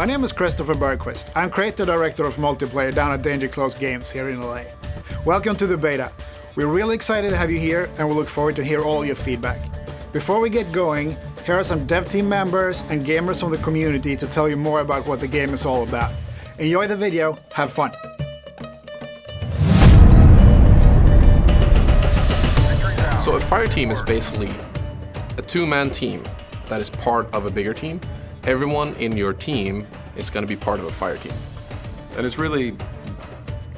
My name is Christopher Bergquist. I'm Creative Director of Multiplayer down at Danger Close Games here in LA. Welcome to the beta. We're really excited to have you here and we look forward to hear all your feedback. Before we get going, here are some dev team members and gamers from the community to tell you more about what the game is all about. Enjoy the video, have fun. So a fire team is basically a two-man team that is part of a bigger team. Everyone in your team is going to be part of a fire team. And it's really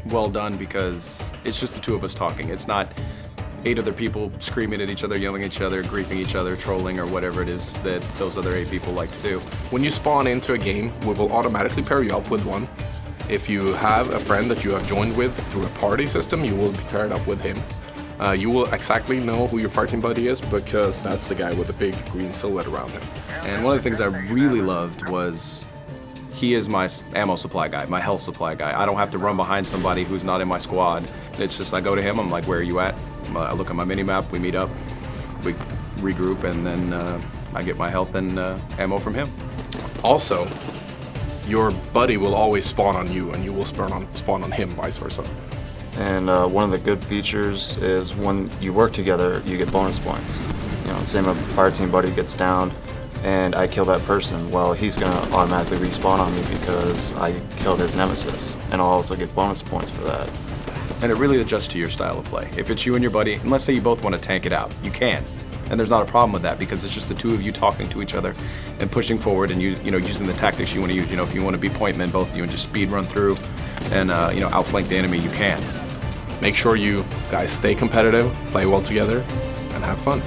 well done because it's just the two of us talking. It's not 8 other people screaming at each other, yelling at each other, griefing each other, trolling, or whatever it is that those other 8 people like to do. When you spawn into a game, we will automatically pair you up with one. If you have a friend that you have joined with through a party system, you will be paired up with him. You will exactly know who your fighting buddy is because that's the guy with the big green silhouette around him. And one of the things I really loved was he is my ammo supply guy, my health supply guy. I don't have to run behind somebody who's not in my squad. It's just I go to him, I'm like, where are you at? I look at my mini-map, we meet up, we regroup, and then I get my health and ammo from him. Also, your buddy will always spawn on you and you will spawn on him, vice versa. And one of the good features is when you work together, you get bonus points. You know, same if a fire team buddy gets downed and I kill that person, well, he's gonna automatically respawn on me because I killed his nemesis. And I'll also get bonus points for that. And it really adjusts to your style of play. If it's you and your buddy, and let's say you both want to tank it out, you can. And there's not a problem with that because it's just the two of you talking to each other and pushing forward and you know, using the tactics you want to use. You know, if you want to be point men, both of you, and just speed run through and you know, outflank the enemy, you can. Make sure you guys stay competitive, play well together, and have fun.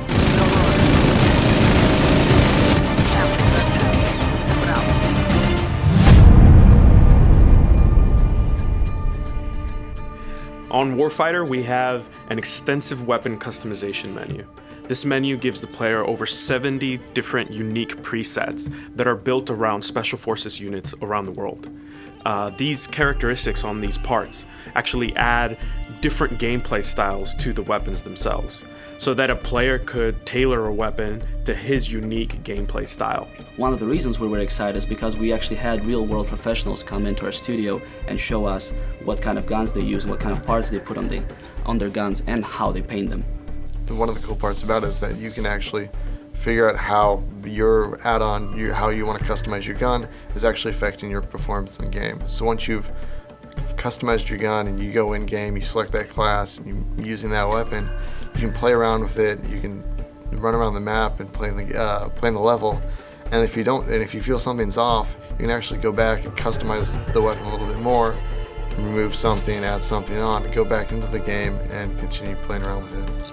On Warfighter, we have an extensive weapon customization menu. This menu gives the player over 70 different unique presets that are built around Special Forces units around the world. These characteristics on these parts actually add different gameplay styles to the weapons themselves, so that a player could tailor a weapon to his unique gameplay style. One of the reasons we were excited is because we actually had real-world professionals come into our studio and show us what kind of guns they use, what kind of parts they put on their guns, and how they paint them. One of the cool parts about it is that you can actually figure out how your add-on, how you want to customize your gun is actually affecting your performance in game. So once you've customized your gun and you go in game, you select that class, and you're using that weapon, you can play around with it, you can run around the map and play in the level. And if you feel something's off, you can actually go back and customize the weapon a little bit more, remove something, add something on, go back into the game and continue playing around with it.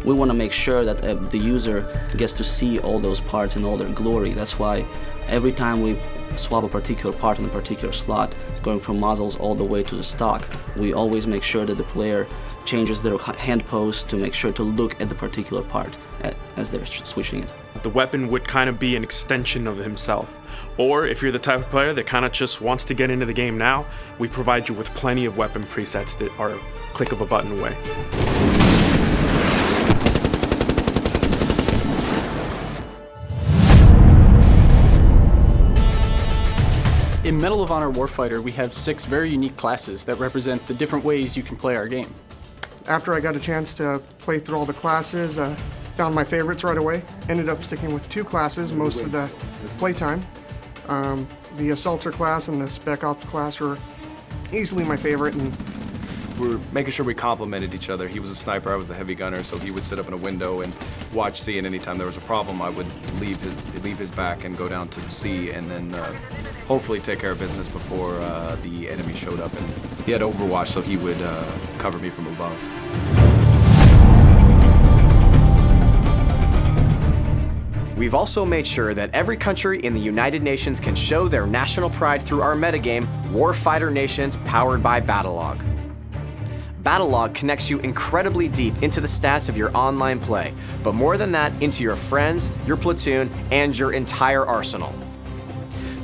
We want to make sure that the user gets to see all those parts in all their glory. That's why every time we swap a particular part in a particular slot, going from muzzles all the way to the stock, we always make sure that the player changes their hand pose to make sure to look at the particular part as they're switching it. The weapon would kind of be an extension of himself. Or if you're the type of player that kind of just wants to get into the game now, we provide you with plenty of weapon presets that are a click of a button away. In Medal of Honor Warfighter, we have 6 very unique classes that represent the different ways you can play our game. After I got a chance to play through all the classes, found my favorites right away. Ended up sticking with 2 classes most of the playtime. The Assaulter class and the Spec Ops class are easily my favorite. And we're making sure we complemented each other. He was a sniper, I was the heavy gunner, so he would sit up in a window and watch C, and anytime there was a problem, I would leave his back and go down to C, and then hopefully take care of business before the enemy showed up. And he had Overwatch, so he would cover me from above. We've also made sure that every country in the United Nations can show their national pride through our metagame, Warfighter Nations, powered by Battlelog. Battlelog connects you incredibly deep into the stats of your online play, but more than that, into your friends, your platoon, and your entire arsenal.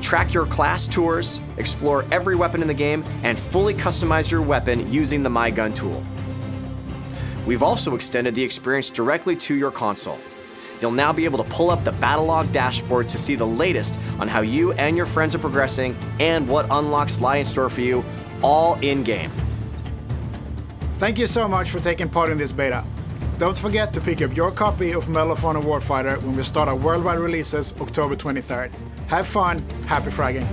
Track your class tours, explore every weapon in the game, and fully customize your weapon using the My Gun tool. We've also extended the experience directly to your console. You'll now be able to pull up the Battlelog dashboard to see the latest on how you and your friends are progressing and what unlocks lie in store for you, all in-game. Thank you so much for taking part in this beta. Don't forget to pick up your copy of Medal of Honor Warfighter when we start our worldwide releases October 23rd. Have fun, happy fragging.